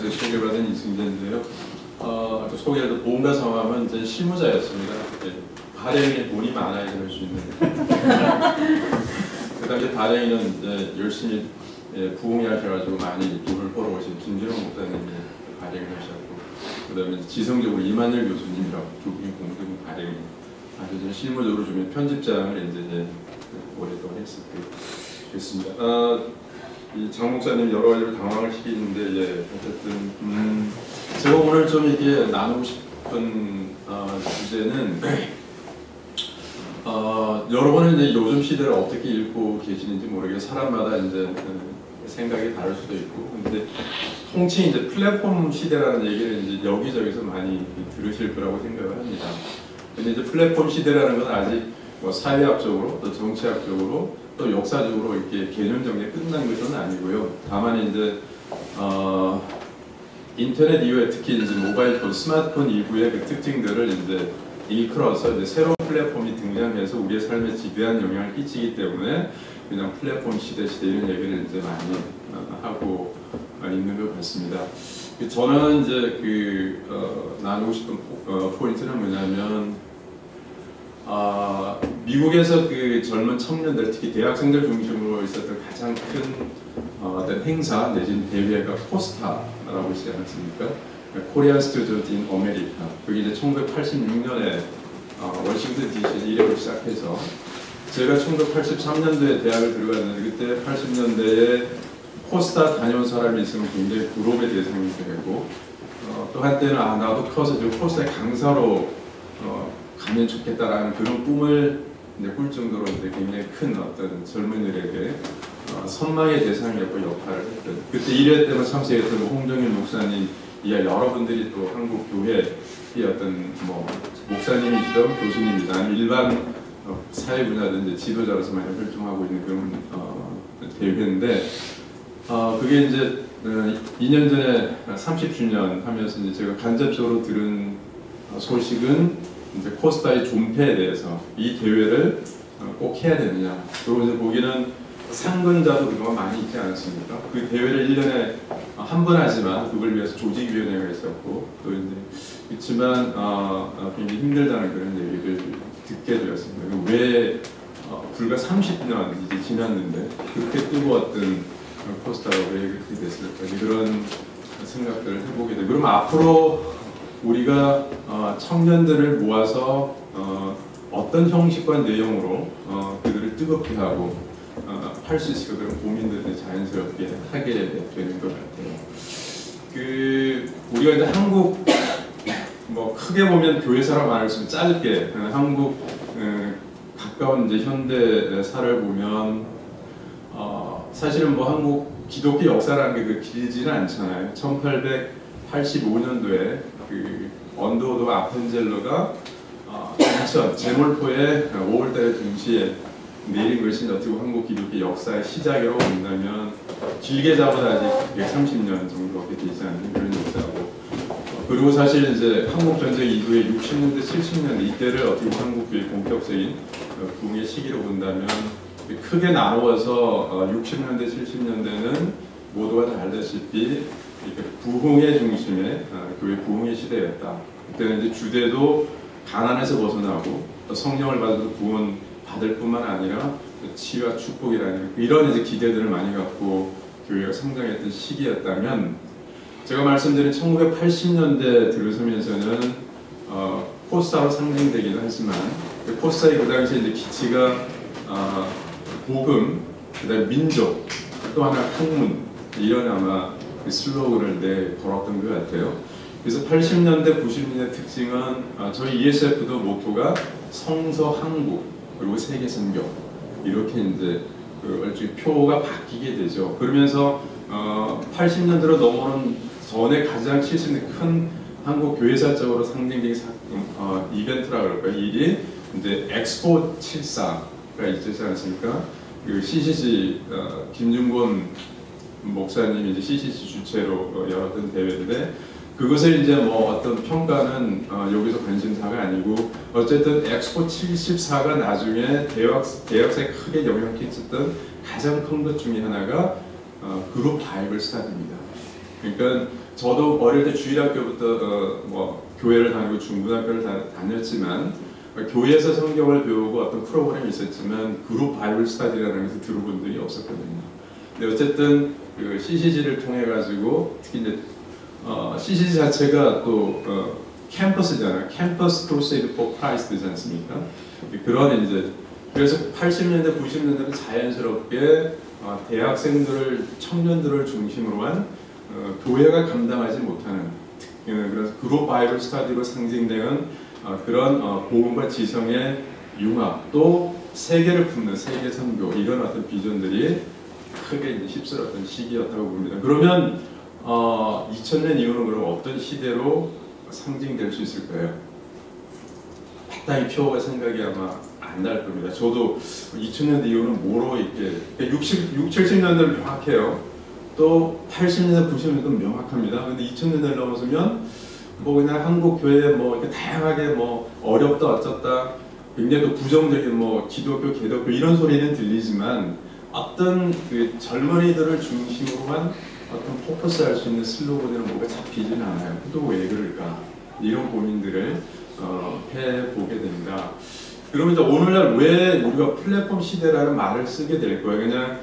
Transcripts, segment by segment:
이제 소개받은 이승재인데요. 소개할 보험가 성함은 이제 실무자였습니다. 발행에 돈이 많아야 될 수 있는. 그 당시 발행에는 이제 열심히 부흥하셔가지고 많이 돈을 벌어오신 김진호 목사님이 발행을 하셨고, 그다음에 지성적으로 이만열 교수님이라고 두 분이 공동 발행. 아주 실무적으로 좀 편집장을 이제 오랫동안 했었고 그랬습니다. 이 장 목사님 여러 가지로 당황을 시키는데 어쨌든 제가 오늘 좀 이렇게 나누고 싶은 주제는 여러분은 이제 요즘 시대를 어떻게 읽고 계시는지 모르겠어요. 사람마다 이제 생각이 다를 수도 있고, 근데 통칭 이제 플랫폼 시대라는 얘기를 이제 여기저기서 많이 들으실 거라고 생각을 합니다. 근데 이제 플랫폼 시대라는 건 아직 뭐 사회학적으로 또 정치학적으로 또 역사적으로 이렇게 개념 정리가 끝난 것은 아니고요. 다만 이제 인터넷 이후에 특히 이제 모바일 폰, 스마트폰 이후의 그 특징들을 이제 일컬어서 이제 새로운 플랫폼이 등장해서 우리의 삶에 지대한 영향을 끼치기 때문에 그냥 플랫폼 시대 이런 얘기를 이제 많이 하고 있는 것 같습니다. 저는 이제 나누고 싶은 포인트는 뭐냐면 미국에서 그 젊은 청년들, 특히 대학생들 중심으로 있었던 가장 큰 어떤 행사 내지는 대회가 코스타라고 있지 않습니까? 코리안 스튜던트 인 아메리카. 그게 이제 1986년에 워싱턴 DC에서 이력을 시작해서 제가 1983년도에 대학을 들어갔는데 그때 80년대에 코스타 다녀온 사람이 있으면 굉장히 부러움의 대상이 되고 또 한때는 나도 커서 저 코스타의 강사로 가면 좋겠다라는 그런 꿈을 이제 꿀 정도로 이제 굉장히 큰 어떤 젊은이들에게 선망의 대상이었고 역할을 했던, 그때 1회 때만 참석했던 홍정일 목사님 이하 여러분들이 또 한국 교회의 어떤 뭐 목사님이시든 교수님이든 아니면 일반 사회 분야든 지도자로서 많이 활동하고 있는 그런 대회인데 그게 이제 2년 전에 30주년 하면서 이제 제가 간접적으로 들은 소식은 이제 코스타의 존폐에 대해서 이 대회를 꼭 해야 되느냐. 그리고 이제 거기는 상근자도 그동안 많이 있지 않았습니까? 그 대회를 1년에 한 번 하지만 그걸 위해서 조직위원회가 있었고 또 이제 그렇지만 굉장히 힘들다는 그런 얘기를 듣게 되었습니다. 왜 불과 30년 이제 지났는데 그렇게 뜨거웠던 코스타가 왜 그렇게 됐을까? 그런 생각들을 해보게 되고, 그럼 앞으로 우리가 청년들을 모아서 어떤 형식과 내용으로 그들을 뜨겁게 하고 할 수 있을까, 그런 고민들을 자연스럽게 하게 되는 것 같아요. 우리가 이제 한국 뭐 크게 보면 교회사라 말할 수 있으면 짧게 한국 가까운 이제 현대사를 보면 사실은 뭐 한국 기독교 역사라는 게 길지는 않잖아요. 1885년도에 언더우드 아펜젤러가 인천 제몰포에 5월달에 동시에 내린 것이 어떻게 한국 기독교 역사의 시작이라고 본다면 길게 잡아도 아직 130년 정도밖에 되지 않는 그런 역사고, 그리고 사실 이제 한국 전쟁 이후에 60년대, 70년대 이때를 어떻게 한국교의 본격적인 부흥의 시기로 본다면 크게 나누어서 60년대, 70년대는 모두가 다 알다시피 부흥의 중심에 교회 부흥의 시대였다. 그때는 이제 주대도 가난에서 벗어나고 또 성령을 받아도 구원 받을 뿐만 아니라 치유와 축복이라는 이런 이제 기대들을 많이 갖고 교회가 성장했던 시기였다면, 제가 말씀드린 1980년대 들어서면서는 코스타로 상징되기도 하지만 코스타의 그 당시 이제 기치가 복음, 그다음에 민족, 또 하나 학문, 이런 아마 그 슬로건을 걸었던 것 같아요. 그래서 80년대, 90년대 특징은 저희 ESF도 모토가 성서 한국 그리고 세계 선교, 이렇게 이제 일종의 표가 바뀌게 되죠. 그러면서 80년대로 넘어오는 전에 가장 70년 큰 한국 교회사적으로 상징적인 이벤트라 그럴까요? 일이 이제 엑스포 74가 있지 않습니까? 그 CCC 김준곤 목사님이 이제 CCC 주최로 열었던 대회인데, 그것을 이제 뭐 어떤 평가는 여기서 관심사가 아니고 어쨌든 엑스포 74가 나중에 대학사에 크게 영향을 끼쳤던 가장 큰 것 중에 하나가 그룹 바이블 스타디입니다. 그러니까 저도 어릴 때 주일학교부터 뭐 교회를 다니고 중고등학교를 다녔지만 교회에서 성경을 배우고 어떤 프로그램이 있었지만 그룹 바이블 스터디라는 것을 들어본 적이 없었거든요. 근데 어쨌든 그 CCG를 통해 가지고 특히 이제 CCG 자체가 또 캠퍼스잖아요. 캠퍼스 크루세이드 포 크라이스트지 않습니까? 그런 이제 그래서 80년대 90년대는 자연스럽게 대학생들을 청년들을 중심으로 한 교회가 감당하지 못하는 그래서 그룹 바이블 스터디로 상징되는 그런 복음과 지성의 융합 또 세계를 품는 세계 선교 이런 어떤 비전들이 크게 이제 휩쓸었던 시기였다고 봅니다. 그러면 2000년 이후는 그럼 어떤 시대로 상징될 수 있을까요? 마땅히 표가 생각이 아마 안 날 겁니다. 저도 2000년대 이후는 뭐로 이렇게 70년대는 명확해요. 또 80년대, 90년대도 명확합니다. 근데 2000년대를 넘어서면 뭐 그냥 한국 교회 뭐 이렇게 다양하게 뭐 어렵다 어쩌다 굉장히 또 부정적인 뭐 기독교, 개독교 이런 소리는 들리지만 어떤 그 젊은이들을 중심으로 한 어떤 포커스할 수 있는 슬로건에는 뭐가 잡히지는 않아요. 또 왜 그럴까? 이런 고민들을 해보게 됩니다. 그러면 이제 오늘날 왜 우리가 플랫폼 시대라는 말을 쓰게 될 거예요? 그냥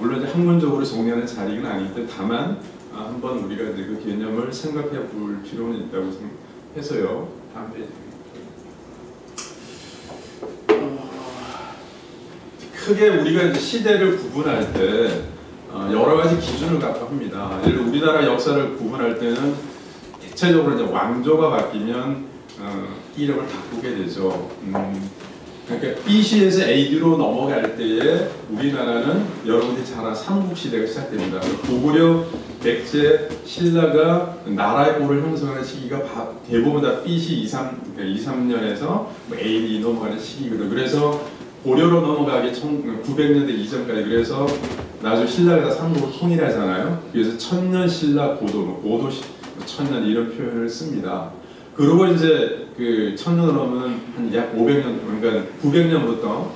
물론 이제 학문적으로 정리하는 자리는 아닌데 다만 한번 우리가 이제 그 개념을 생각해 볼 필요는 있다고 생각해서요. 다음 페이지. 크게 우리가 이제 시대를 구분할 때 여러 가지 기준을 갖고 합니다. 예를 들어 우리나라 역사를 구분할 때는 대체적으로 이제 왕조가 바뀌면 이름을 바꾸게 되죠. 그러니까 BC에서 AD로 넘어갈 때에 우리나라는 여러분들이 잘 아는 삼국시대가 시작됩니다. 고구려, 백제, 신라가 나라의 꼴을 형성하는 시기가 대부분 다 BC 23년에서 AD 넘어가는 시기거든요. 그래서 고려로 넘어가기 900년대 이전까지 그래서 나중에 신라가 삼국을 통일하잖아요. 그래서 천년 신라 고도 천년 이런 표현을 씁니다. 그리고 이제 그 천년으로 넘으면 한 약 500년, 그러니까 900년부터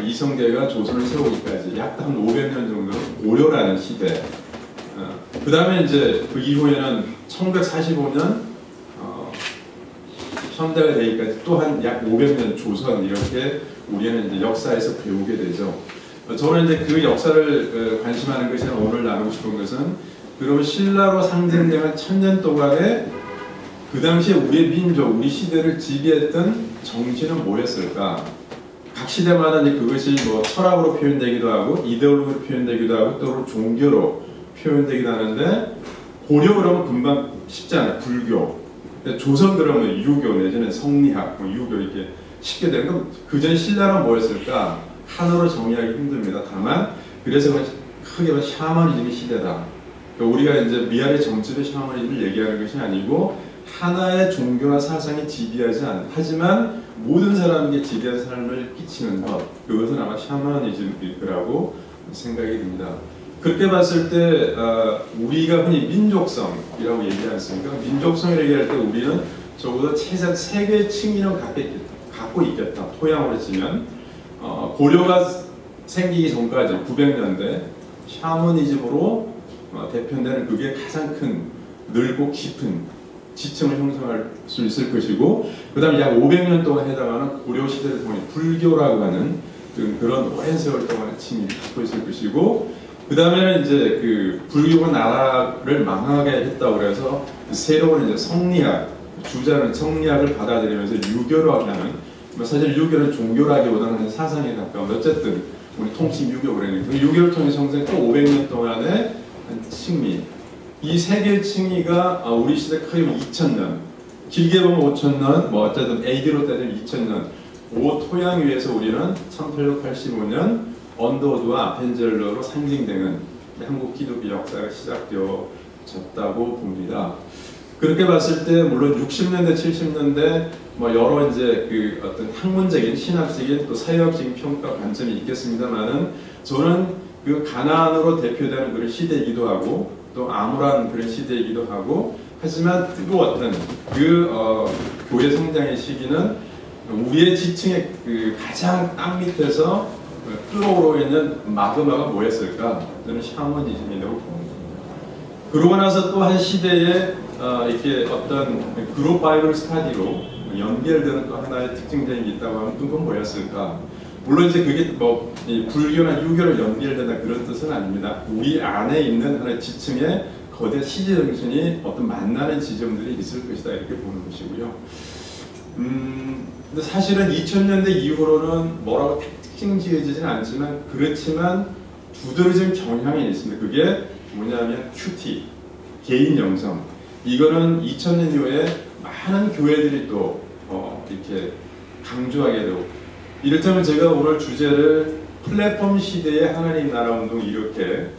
이성계가 조선을 세우기까지 약 한 500년 정도는 고려라는 시대. 그 다음에 이제 그 이후에는 1945년 현대가 되기까지 또 한 약 500년 조선 이렇게 우리는 이제 역사에서 배우게 되죠. 저는 이제 그 역사를 관심하는 것이 오늘 나누고 싶은 것은 그러면 신라로 상징되는 천년 동안에 그 당시에 우리의 민족, 우리 시대를 지배했던 정신은 뭐였을까? 각 시대마다 이제 그것이 뭐 철학으로 표현되기도 하고 이데올로기로 표현되기도 하고 또 종교로 표현되기도 하는데 고려 그러면 금방 쉽지 않아요. 불교. 조선 그러면 유교 내지는 성리학, 유교 이렇게 쉽게 되는 건 그전 신라는 뭐였을까? 하나로 정의하기 힘듭니다. 다만 그래서 크게 보면 샤머니즘의 시대다. 그러니까 우리가 이제 미아리 정치의 샤머니즘을 얘기하는 것이 아니고 하나의 종교나 사상이 지배하지 하지만 모든 사람에게 지배한 삶을 끼치는 것 그것은 아마 샤머니즘일 거라고 생각이 듭니다. 그렇게 봤을 때 우리가 흔히 민족성이라고 얘기하지 않습니까? 민족성을 얘기할 때 우리는 적어도 최소한 세 개의 측면을 갖고 있겠다. 토양으로 치면 고려가 생기기 전까지 900년대 샤머니즘으로 대표되는 그게 가장 큰 넓고 깊은 지층을 형성할 수 있을 것이고 그 다음에 약 500년 동안 해당하는 고려시대를 통해 불교라고 하는 그런 오랜 세월 동안의 층이 갖고 있을 것이고 그 다음에는 이제 그 불교가 나라를 망하게 했다고 그래서 새로운 이제 성리학 주자는 성리학을 받아들이면서 유교로 하는 사실 유교는 종교라기보다는 사상에 가까운 어쨌든 우리 통칭 유교 그러니까 유교를 통해 형성된 또 500년 동안의 한 층미 이 세 개의 층위가 우리 시대 크게 보면 2000년, 길게 보면 5000년, 뭐 어쨌든 AD로 따지면 2000년 그 토양 위에서 우리는 1885년 언더우드와 아펜젤러로 상징되는 한국 기독교 역사가 시작되어졌다고 봅니다. 그렇게 봤을 때 물론 60년대, 70년대 뭐 여러 이제 그 어떤 학문적인, 신학적인 또 사회학적인 평가 관점이 있겠습니다만은 저는 그 가나안으로 대표되는 그런 시대이기도 하고 또 암울한 그런 시대이기도 하고 하지만 뜨거웠던 그 교회 성장의 시기는 우리의 지층의 그 가장 땅 밑에서 끓어오르고 있는 마그마가 뭐였을까? 저는 샤머니즘이라고 봅니다. 그러고 나서 또 한 시대에 이렇게 어떤 그룹 바이블 스타디로 연결되는 또 하나의 특징적인 게 있다고 하면 그건 뭐였을까? 물론 이제 그게 뭐 불교나 유교를 연결된다 그런 뜻은 아닙니다. 우리 안에 있는 하나의 지층의 거대 시제 정신이 어떤 만나는 지점들이 있을 것이다 이렇게 보는 것이고요. 근데 사실은 2000년대 이후로는 뭐라고 특징 지어지진 않지만 그렇지만 두드러진 경향이 있습니다. 그게 뭐냐면 큐티, 개인 영성. 이거는 2000년 이후에 많은 교회들이 또 이렇게 강조하게 되고, 이를테면 제가 오늘 주제를 플랫폼 시대의 하나님 나라 운동 이렇게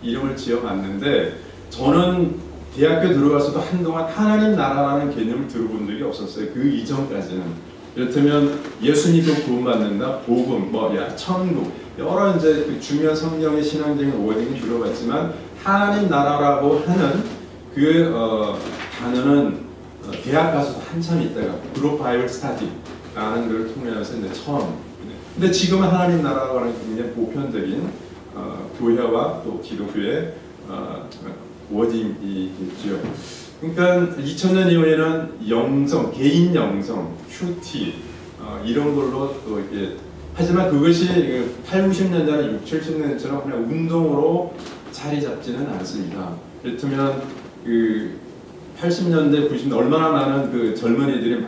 이름을 지어봤는데, 저는 대학교 들어가서도 한동안 하나님 나라라는 개념을 들어본 적이 없었어요. 그 이전까지는. 이를테면 예수님도 구원받는다, 복음, 천국, 여러 이제 그 중요한 성경의 신앙적인 워딩을 들어봤지만 하나님 나라라고 하는 그 단어는 대학 가서도 한참 있다가 그룹 바이블 스타디라는 걸 통해서 이제 처음. 근데 지금은 하나님 나라라고 하는 굉장히 보편적인 교회와 또 기독교의 워딩이겠죠. 그러니까 2000년 이후에는 영성, 개인 영성, 큐티 이런 걸로 또 이렇게, 하지만 그것이 8, 90년 전에 6, 70년처럼 그냥 운동으로 자리 잡지는 않습니다. 이를테면 그 80년대, 90년대 얼마나 많은 그 젊은이들이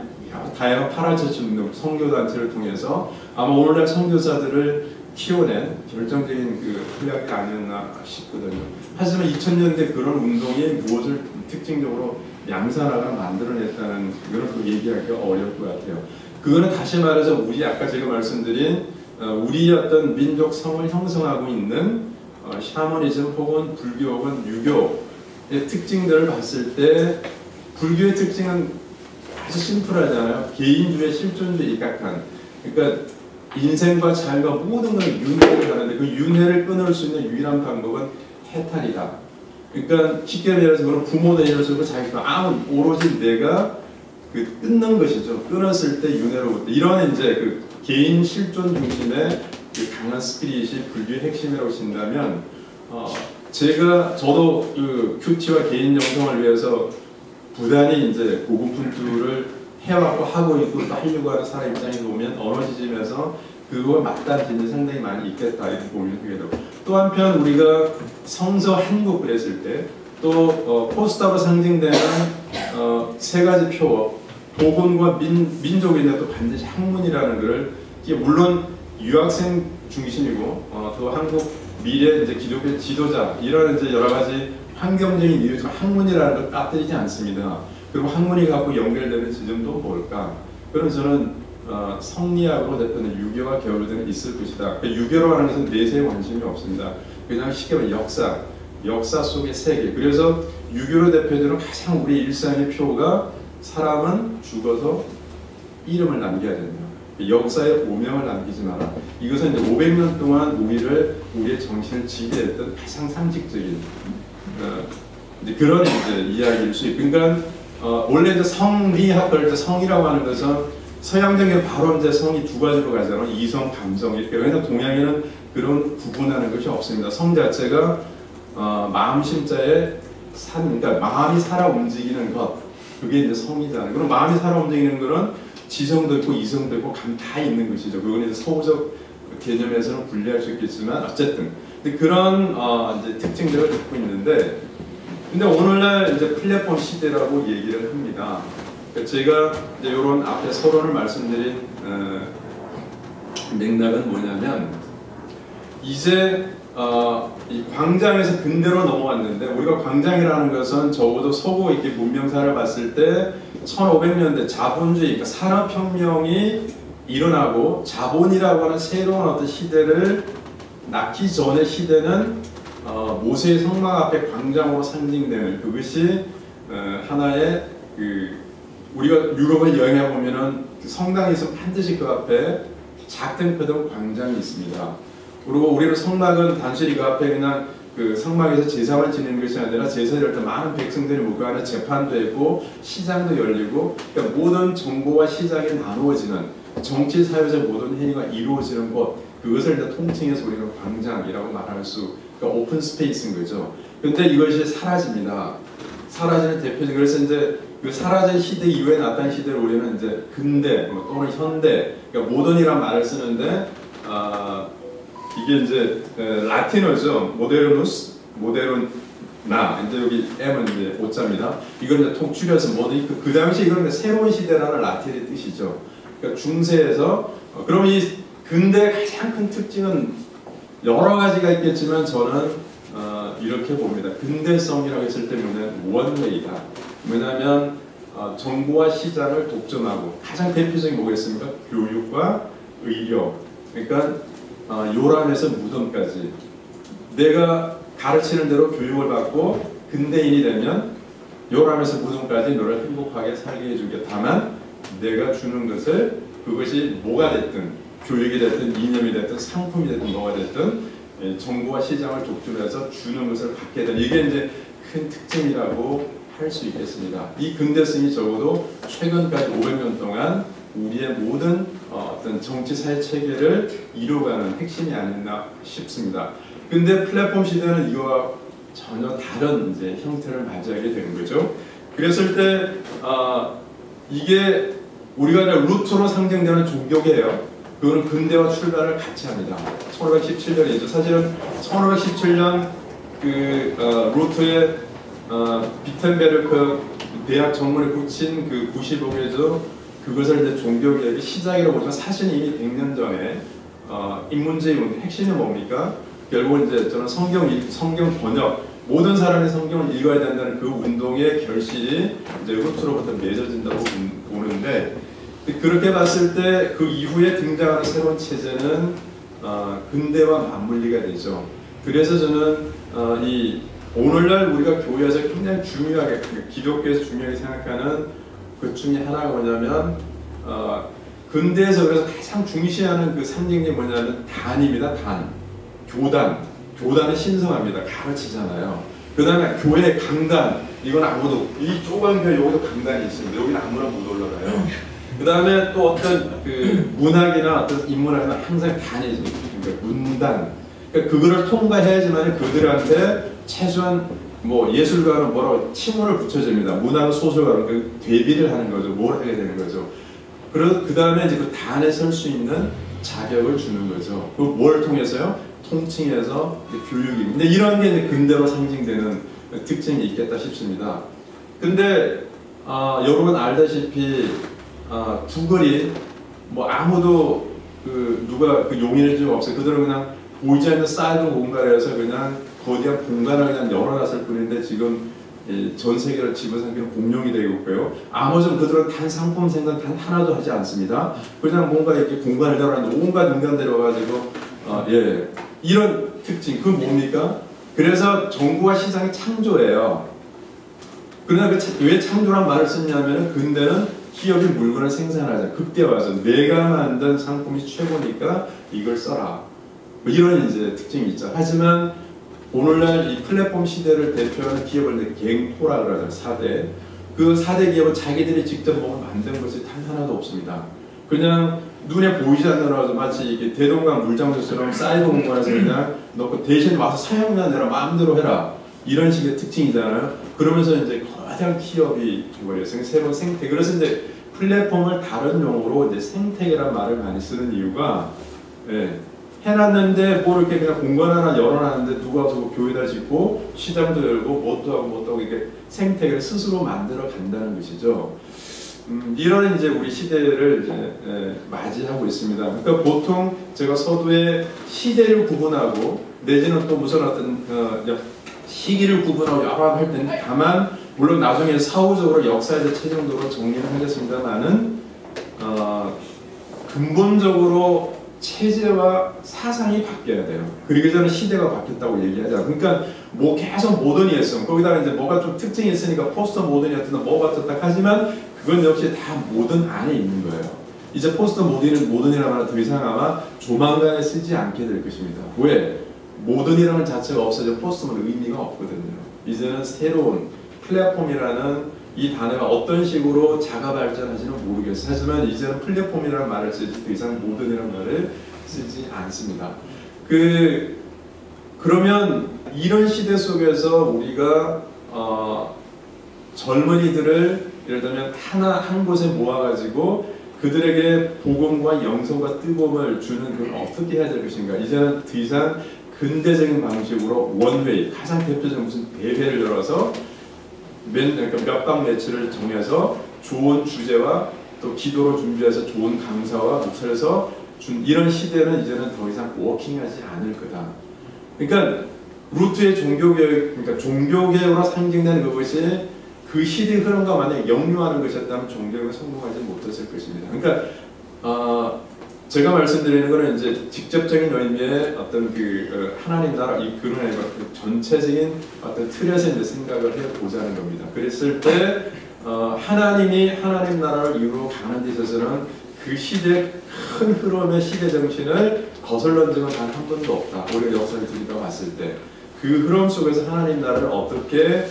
다양한 파라처치 운동, 선교단체를 통해서 아마 오늘날 선교사들을 키워낸 결정적인 그 활약이 아니었나 싶거든요. 하지만 2000년대 그런 운동이 무엇을 특징적으로 양산화가 만들어냈다는 그런 거 얘기하기가 어려울 것 같아요. 그거는 다시 말해서 우리 아까 제가 말씀드린 우리 어떤 민족 성을 형성하고 있는 샤머니즘 혹은 불교 혹은 유교의 특징들을 봤을 때, 불교의 특징은 아주 심플하잖아요. 개인주의, 실존주의 입각한. 그러니까 인생과 삶과 모든 걸 윤회를 하는데 그 윤회를 끊을 수 있는 유일한 방법은 해탈이다. 그러니까 쉽게 말해서 그런 부모도 이럴 수 있고 자기가 오로지 내가 그 끊는 것이죠. 끊었을 때 윤회로부터 이런 이제 그 개인 실존 중심의 그 강한 스피릿이 불교의 핵심이라고 친다면, 저도 그 큐티와 개인 영성을 위해서 부단히 이제 고군분투를 해왔고 하고 있고 또 하려고 하는 사람 입장에서 보면 어느 지점에서 그거와 맞닿은 점이 상당히 많이 있겠다 이렇게 고민하게 되고, 또 한편 우리가 성서 한국 그랬을 때 또 포스터로 상징되는 세 가지 표, 복음과 민족인데 또 반드시 학문이라는 것을, 이게 물론 유학생 중심이고 또 한국 미래 이제 기독교 지도자 이런 이제 여러 가지 환경적인 이유지만 학문이라는 걸 빠뜨리지 않습니다. 그리고 학문이 갖고 연결되는 지점도 뭘까? 그럼 저는 성리학으로 대표는 유교와 결여되는 있을 것이다. 그러니까 유교로 하는 것은 내세에 관심이 없습니다. 그냥 쉽게 말하면 역사 속의 세계. 그래서 유교로 대표되는 가장 우리 일상의 표가 사람은 죽어서 이름을 남겨야 된다. 역사의 오명을 남기지 마라. 이것은 이제 500년 동안 우리의 정신을 지배했던 가장 상식적인 이제 그런 이제 이야기일 수 있고, 그러니까 원래 이제 성리학을 성이라고 하는 것은 서양적인 바로 이제 성이 두 가지로 가잖아요. 이성, 감성 이렇게. 왜냐하면 동양에는 그런 구분하는 것이 없습니다. 성 자체가 마음 심자의 그러니까 마음이 살아 움직이는 것, 그게 이제 성이잖아요. 그럼 마음이 살아 움직이는 것은 지성도 있고 이성도 있고 감 다 있는 것이죠. 그건 이제 서구적 개념에서는 분리할 수 있겠지만 어쨌든 그런 이제 특징들을 갖고 있는데, 근데 오늘날 이제 플랫폼 시대라고 얘기를 합니다. 그러니까 제가 이제 이런 앞에 서론을 말씀드린 맥락은 뭐냐면, 이제 이 광장에서 근대로 넘어왔는데, 우리가 광장이라는 것은 적어도 서구 이렇게 문명사를 봤을 때 1500년대 자본주의, 그러니까 산업혁명이 일어나고 자본이라고 하는 새로운 어떤 시대를 낳기 전의 시대는 모세의 성막 앞에 광장으로 상징되는 그것이 하나의 우리가 유럽을 여행해 보면은 성당이 있으면 반드시 그 앞에 작든 크든 광장이 있습니다. 그리고 우리는 성막은 단순히 그 앞에 그냥 그 성막에서 제사만 지내는 것이 아니라 제사를 할 때 많은 백성들이 모여 하는 재판도 있고 시장도 열리고, 그러니까 모든 정보와 시장이 나누어지는 정치 사회적 모든 행위가 이루어지는 곳, 그것을 이제 통칭해서 우리가 광장이라고 말할 수 그러니까 오픈 스페이스인 거죠. 근데 이것이 사라집니다. 사라지는 대표적. 그래서 이제 그 사라진 시대 이후에 나타난 시대를 우리는 이제 근대 또는 현대, 그러니까 모던이란 말을 쓰는데 이게 이제 라틴어죠. 모데르누스, 모데르나. 이제 여기 M은 이제 오자입니다. 이걸 이제 통 줄여서 모던. 그 당시 이건 새로운 시대라는 라틴의 뜻이죠. 그러니까 중세에서 그럼 이 근대의 가장 큰 특징은 여러 가지가 있겠지만 저는 이렇게 봅니다. 근대성이라고 했을 때 원웨이다. 왜냐하면 정부와 시장을 독점하고 가장 대표적인 뭐겠습니까? 교육과 의료. 그러니까 요람에서 무덤까지 내가 가르치는 대로 교육을 받고 근대인이 되면 요람에서 무덤까지 너를 행복하게 살게 해주게. 다만 내가 주는 것을 그것이 뭐가 됐든 교육이 됐든 이념이 됐든 상품이 됐든 뭐가 됐든 정부와 시장을 독점해서 주는 것을 받게 되는 이게 이제 큰 특징이라고 할 수 있겠습니다. 이 근대성이 적어도 최근까지 500년 동안 우리의 모든 어떤 정치 사회 체계를 이루어가는 핵심이 아니었나 싶습니다. 근데 플랫폼 시대는 이거와 전혀 다른 이제 형태를 맞이하게 되는 거죠. 그랬을 때 이게 우리가 루트로 상징되는 종교계예요. 그거는 근대와 출발을 같이 합니다. 1517년이죠. 사실은 1517년 그 루트의 비텐베르크 대학 정문에 붙인 그 95개조 그것을 이제 종교개혁의 시작이라고 보지만 사실 이미 100년 전에 인문주의 핵심이 뭡니까? 결국은 이제 저는 성경 번역, 모든 사람이 성경을 읽어야 된다는 그 운동의 결실이 이제 루트로부터 맺어진다고 보는데, 그렇게 봤을 때 그 이후에 등장하는 새로운 체제는 근대와 맞물리가 되죠. 그래서 저는 이 오늘날 우리가 교회에서 굉장히 중요하게, 기독교에서 중요하게 생각하는 그 중에 하나가 뭐냐면 근대에서 그래서 가장 중시하는 그 상징이 뭐냐면 단입니다. 단. 교단은 신성합니다. 가르치잖아요. 그 다음에 교회 강단, 이건 아무도, 이 좁은 교회 여기도 강단이 있습니다. 여기는 아무나 못 올라가요. 그 다음에 또 어떤 그 문학이나 어떤 인문학이나 항상 단이 있습니다. 그러니까 문단. 그러니까 그거를 통과해야지만 그들한테 최소한 뭐 예술가는 뭐라고 칭호를 붙여줍니다. 문학은 소설가는 그 대비를 하는 거죠. 뭘 하게 되는 거죠. 그 다음에 이제 그 단에 설 수 있는 자격을 주는 거죠. 그 뭘 통해서요? 통칭해서 교육입니다. 근데 이런 게 이제 근대로 상징되는 특징이 있겠다 싶습니다. 근데 여러분 알다시피 두글이 뭐 아무도 누가 그 용인해 준 없어요. 그들은 그냥 보이지 않는 사이드 공간에서 그냥 거대한 공간을 그냥 열어놨을 뿐인데 지금 전 세계를 집어삼키는 공룡이 되고 있고요. 아마존 그들은 단 상품 생산 단 하나도 하지 않습니다. 그냥 뭔가 이렇게 공간을 열어놨는데 온갖 인간들이 와가지고 이런 특징, 그건 뭡니까? 그래서 정부와 시장이 창조예요. 그러나 왜 창조란 말을 쓰냐면 근대는 기업이 물건을 생산하자, 극대화하자. 내가 만든 상품이 최고니까 이걸 써라. 뭐 이런 이제 특징이 있죠. 하지만 오늘날 이 플랫폼 시대를 대표하는 기업을 갱토라 그러죠. 4대. 그 4대 기업은 자기들이 직접 뭔가 만든 것이 단 하나도 없습니다. 그냥 눈에 보이지 않는 마치 이게 대동강 물장소처럼 사이버 공간에서 그냥 넣고 대신 와서 사용료나 내라 마음대로 해라. 이런 식의 특징이잖아요. 그러면서 이제 거대한 기업이 돼버려요. 새로운 생태. 그래서 이제 플랫폼을 다른 용어로 이제 생태계란 말을 많이 쓰는 이유가 해놨는데 뭐 이렇게 그냥 공간 하나 열어놨는데 누가 와서 교회다 짓고 시장도 열고 뭣도 하고 이렇게 생태계를 스스로 만들어 간다는 것이죠. 이런 이제 우리 시대를 이제 맞이하고 있습니다. 그러니까 보통 제가 서두에 시대를 구분하고 내지는 또 무슨 어떤 시기를 구분하고 여러 할 텐데 다만 물론 나중에 사후적으로 역사에서 최종적으로 정리를 하겠습니다만은 근본적으로 체제와 사상이 바뀌어야 돼요. 그러기 전에 시대가 바뀌었다고 얘기하자. 그러니까 뭐 계속 모던이었어. 거기다가 이제 뭐가 좀 특징이 있으니까 포스터 모던이었다, 뭐가 떴다 하지만 그건 역시 다 모던 안에 있는 거예요. 이제 포스터 모던이라는 말은 더 이상 아마 조만간에 쓰지 않게 될 것입니다. 왜? 모던이라는 자체가 없어져 포스터는 의미가 없거든요. 이제는 새로운 플랫폼이라는 이 단어가 어떤 식으로 자가 발전하지는 모르겠어요. 하지만 이제는 플랫폼이라는 말을 쓰지 더 이상 모던이라는 말을 쓰지 않습니다. 그러면 이런 시대 속에서 우리가 젊은이들을 예를 들면 한 곳에 모아가지고 그들에게 복음과 영성과 뜨거움을 주는 걸 어떻게 해야 될 것인가. 이제는 더 이상 근대적인 방식으로 원웨이, 가장 대표적인 무슨 대회를 열어서 몇 박 며칠을 정해서 좋은 주제와 또 기도로 준비해서 좋은 강사와 목사에서 준 이런 시대는 이제는 더 이상 워킹하지 않을 거다. 그러니까 루트의 종교개혁, 그러니까 종교개혁으로 상징되는 그것이 그 시대 흐름과 만약에 역류하는 것이었다면 종교개혁은 성공하지 못했을 것입니다. 그러니까 제가 말씀드리는 것은 이제 직접적인 의미의 어떤 그 하나님 나라 이 그런 전체적인 어떤 틀에서 이제 생각을 해보자는 겁니다. 그랬을 때 하나님이 하나님 나라를 이루어 가는 데 있어서는 그 시대의 큰 흐름의 시대 정신을 거슬러 적은 단 한 번도 없다. 우리가 역사를 들이다 봤을 때 그 흐름 속에서 하나님 나라를 어떻게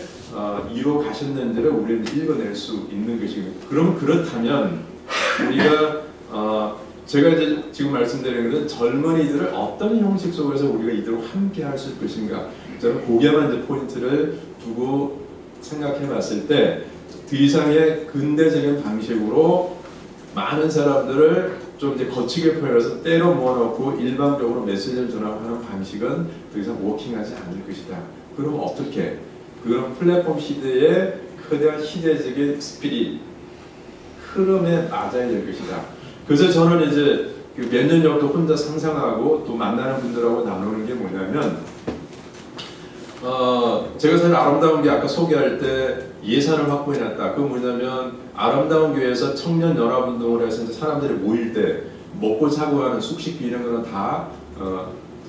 이루어 가셨는지를 우리는 읽어낼 수 있는 것이거든요. 그럼 그렇다면 우리가 제가 이제 지금 말씀드리는 것은 젊은이들을 어떤 형식 속에서 우리가 이들과 함께 할 수 있을 것인가. 저는 거기에만 이제 포인트를 두고 생각해 봤을 때 더 이상의 근대적인 방식으로 많은 사람들을 좀 이제 거치게 표현해서 때려 모아놓고 일방적으로 메시지를 전하는 방식은 더 이상 워킹하지 않을 것이다. 그럼 어떻게? 그런 플랫폼 시대의 거대한 시대적인 스피릿 흐름에 맞아야 될 것이다. 그래서 저는 이제 몇 년 정도 혼자 상상하고 또 만나는 분들하고 나누는 게 뭐냐면 제가 사실 아름다운 게 아까 소개할 때 예산을 확보해놨다. 그건 뭐냐면 아름다운 교회에서 청년 연합운동을 해서 이제 사람들이 모일 때 먹고 자고 하는 숙식비 이런 거는 다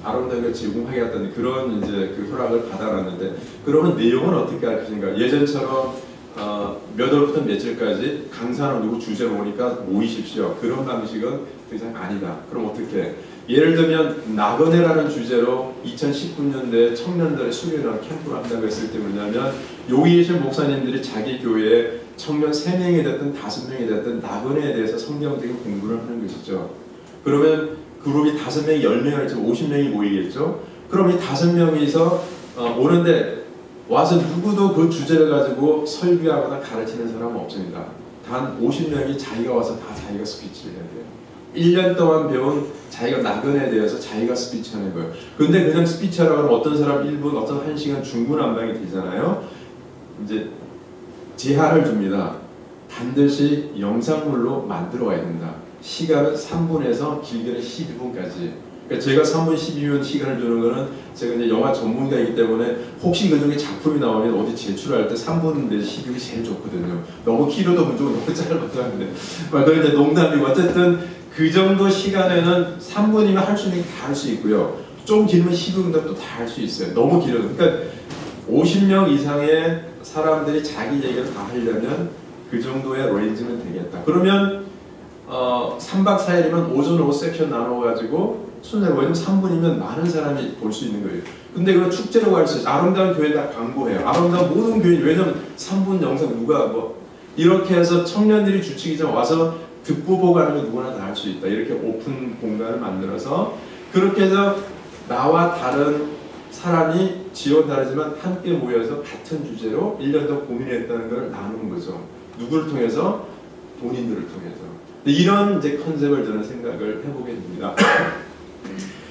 아름다운 걸 제공하겠다는 그런 이제 그 허락을 받아놨는데 그러면 내용은 어떻게 할 것인가. 예전처럼 몇 월부터 며칠까지 강사는 누구 주제로 오니까 모이십시오. 그런 방식은 더 이상 아니다. 그럼 어떻게? 예를 들면 나그네라는 주제로 2019년도에 청년들의 수련회나 캠프를 한다고 했을 때 뭐냐면 여기 계신 목사님들이 자기 교회에 청년 3명이 됐든 5명이 됐든 나그네에 대해서 성경적인 공부를 하는 것이죠. 그러면 그룹이 5명이 10명이 할지 50명이 모이겠죠. 그럼 이 5명이서 오는데 와서 누구도 그 주제를 가지고 설교하거나 가르치는 사람은 없습니다. 단 50명이 자기가 와서 다 자기가 스피치를 해야 돼요. 1년 동안 배운 자기가 나그네에 대해서 자기가 스피치하는 거예요. 근데 그냥 스피치하라고 하면 어떤 사람 1분, 어떤 1시간 중구난방이 되잖아요. 이제 제한을 줍니다. 반드시 영상물로 만들어 와야 된다. 시간은 3분에서 길게는 12분까지. 그러니까 제가 3분 12분 시간을 주는 거는 제가 이제 영화 전문가이기 때문에 혹시 그 중에 작품이 나오면 어디 제출할 때 3분 내지 12분이 제일 좋거든요. 너무 길어도 무조건 너무 짧아도 하는데. 그건 이제 농담이고 어쨌든 그 정도 시간에는 3분이면 할 수 있는 게 다 할 수 있고요. 좀 길면 12분도 또 다 할 수 있어요. 너무 길어도. 그러니까 50명 이상의 사람들이 자기 얘기를 다 하려면 그 정도의 레인지면 되겠다. 그러면 3박 4일이면 오전 오후 섹션 나눠가지고 순서로 왜냐면 3분이면 많은 사람이 볼 수 있는 거예요. 근데 그걸 축제로 갈 수 있어요. 아름다운 교회 다 광고해요. 아름다운 모든 교회 왜냐면 3분 영상 누가 뭐 이렇게 해서 청년들이 주치기장 와서 듣고 보고 하는 거 누구나 다 할 수 있다. 이렇게 오픈 공간을 만들어서 그렇게 해서 나와 다른 사람이 지역 다르지만 함께 모여서 같은 주제로 1년 동안 고민했다는 걸 나누는 거죠. 누구를 통해서? 본인들을 통해서. 이런 이제 컨셉을 저는 생각을 해보게 됩니다.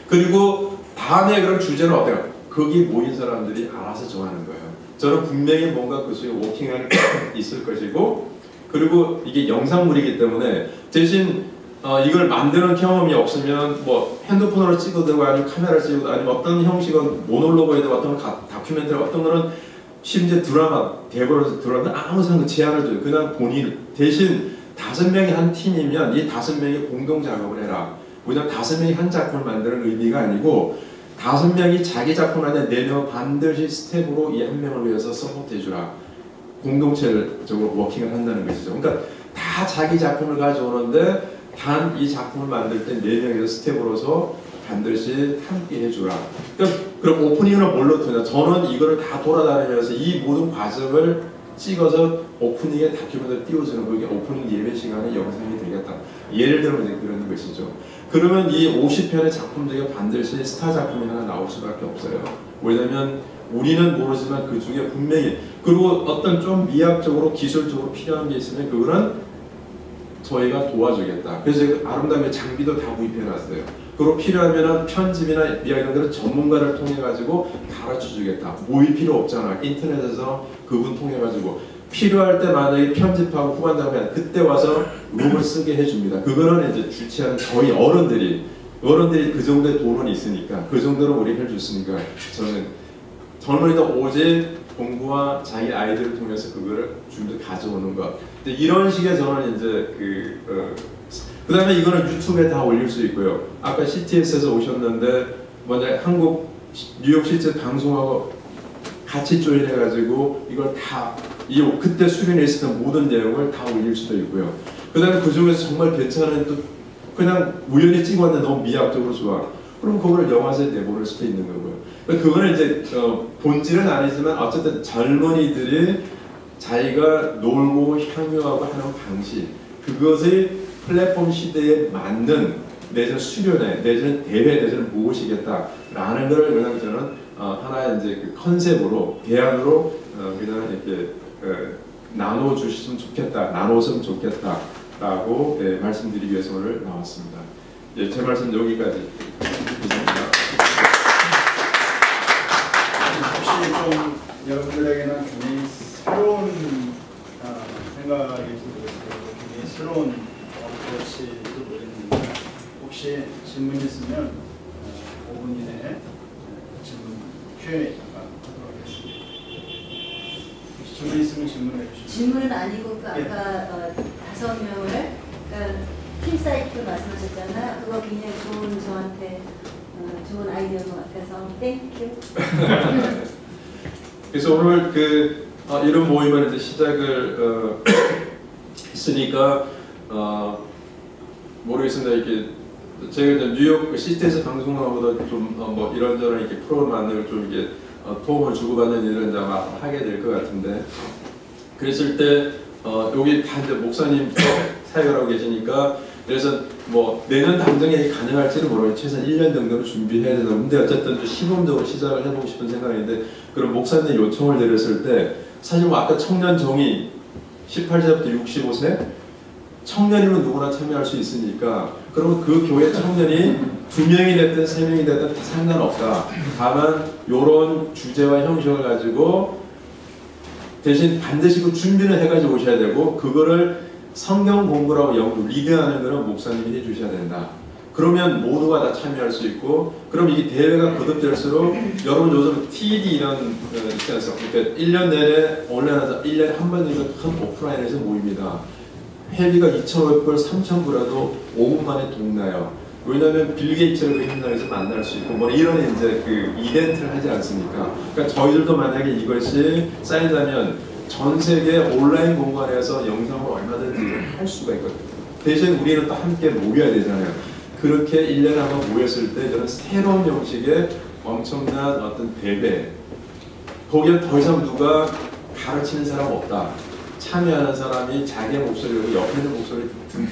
그리고 다음에 그런 주제는 어때요? 거기 모인 사람들이 알아서 정하는 거예요. 저는 분명히 뭔가 그 속에 워킹하는 게 있을 것이고 그리고 이게 영상물이기 때문에 대신 이걸 만드는 경험이 없으면 뭐 핸드폰으로 찍어도 아니면 카메라 찍어도 아니면 어떤 형식은 모놀로그에도 어떤 다큐멘터리 어떤 거는 심지어 드라마 대본에서 드라마 아무 상관 제한을 줘요. 그냥 본인 대신 5명이 한 팀이면 이 5명이 공동 작업을 해라. 왜냐면 5명이 한 작품을 만드는 의미가 아니고 5명이 자기 작품 안에 4명 반드시 스텝으로 이 한 명을 위해서 서포트해주라. 공동체적으로 워킹을 한다는 것이죠. 그러니까 다 자기 작품을 가져오는데 단 이 작품을 만들 때 4명에서 스텝으로서 반드시 함께 해주라. 그러니까 그럼 오프닝은 뭘로 트냐? 저는 이거를 다 돌아다니면서 이 모든 과정을 찍어서 오프닝에 다큐멘터리 띄워주는 거, 이게 오프닝 예배 시간에 영상이 되겠다. 예를 들면 이제 그런 것이죠. 그러면 이 50편의 작품 중에 반드시 스타 작품이 하나 나올 수밖에 없어요. 왜냐면 우리는 모르지만 그 중에 분명히, 그리고 어떤 좀 미학적으로 기술적으로 필요한 게 있으면 그거는 저희가 도와주겠다. 그래서 제가 아름다움의 장비도 다 구입해놨어요. 그리고 필요하면 편집이나 이런 것들은 전문가를 통해 가지고 가르쳐 주겠다. 모일 필요 없잖아. 인터넷에서 그분 통해 가지고 필요할 때 만약에 편집하고 후반담에 그때 와서 룸을 쓰게 해줍니다. 그거는 이제 주최하는 저희 어른들이 그 정도의 돈은 있으니까, 그 정도로 우리 해줬으니까, 저는 젊은이들 오직 공부와 자기 아이들을 통해서 그거를 좀 더 가져오는 것. 이런 식의 저는 이제 그 다음에 이거는 유튜브에 다 올릴 수 있고요. 아까 CTS에서 오셨는데 먼저 한국 뉴욕 CTS 방송하고 같이 조인해가지고 이걸 다 그때 수련회 있었던 모든 내용을 다 올릴 수도 있고요. 그 다음에 그 중에서 정말 괜찮은 또 그냥 우연히 찍어왔는데 너무 미학적으로 좋아. 그럼 그걸 영화제에 내보낼 수도 있는 거고요. 그거는 이제 본질은 아니지만 어쨌든 젊은이들이 자기가 놀고 향유하고 하는 방식, 그것의 플랫폼 시대에 맞는 내전 수련회, 내전 대회, 내전 무엇이겠다라는 걸 그냥 저는 하나의 이제 그 컨셉으로, 대안으로 그냥 이렇게 나눠주시면 좋겠다, 나눴으면 좋겠다라고 말씀드리기 위해서 오늘 나왔습니다. 예, 제 말씀 여기까지. 감사합니다. 혹시 좀 여러분들에게는 굉장히 새로운 생각일지도 모르겠어요. 굉장히 새로운 어프로치도 모르겠는데, 혹시 질문 있으면 5분 이내에 질문 Q&A 잠깐 하도록 하겠습니다. 혹시 질문 있으면 질문해 주시면. 질문은 아니고 그 아까 5명을 그러니까 팀 사이트 말씀하셨잖아요. 그거 굉장히 좋은, 저한테 좋은 아이디어인 것 같아서 땡큐. 그래서 오늘 이런 모임을 이제 시작을 했으니까 모르겠습니다. 이렇게 제가 이제 뉴욕 CTS 방송하고도 좀 뭐 이런저런 이렇게 프로그램 만들고 좀 이게 도움을 주고받는 일을 이제 아마 하게 될 것 같은데, 그랬을 때 여기 다 이제 목사님 사역을 하고 계시니까, 그래서 뭐 내년 당장에 가능할지는 모르겠지만 최소한 1년 정도는 준비해야 되나. 근데 어쨌든 좀 시범적으로 시작을 해보고 싶은 생각인데, 그럼 목사님 요청을 드렸을 때 사실 뭐 아까 청년 정의 18세부터 65세 청년이면 누구나 참여할 수 있으니까, 그러면 그 교회 청년이 2명이 됐든 3명이 됐든 다 상관없다. 다만 이런 주제와 형식을 가지고 대신 반드시 그 준비는 해가지고 오셔야 되고, 그거를 성경 공부라고 영도 리드하는 거는 목사님이 해주셔야 된다. 그러면 모두가 다 참여할 수 있고, 그럼 이 대회가 거듭될수록 여러분 요즘 TD 이런 있지 않습니까? 그러니까 1년 내내 온라인에서 1년에 한 번 정도 큰 오프라인에서 모입니다. 회비가 2,500불, 3,000불이라도 5분 만에 동나요. 왜냐하면 빌 게이츠를 그 현장에서 만날 수 있고 뭐 이런 이제 그 이벤트를 하지 않습니까? 그러니까 저희들도 만약에 이것이 쌓인다면 전 세계 온라인 공간에서 영상을 얼마든지 할 수가 있거든요. 대신 우리는 또 함께 모여야 되잖아요. 그렇게 1년에 한번 모였을 때 저는 새로운 형식의 엄청난 어떤 대회, 거기에 더 이상 누가 가르치는 사람 없다. 참여하는 사람이 자기의 목소리를, 옆에 있는 목소리를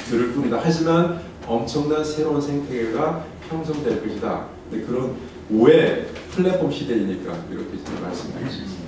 들을 뿐이다. 하지만 엄청난 새로운 생태계가 형성될 것이다. 근데 그런 오해 플랫폼 시대이니까 이렇게 말씀드릴 수 있습니다.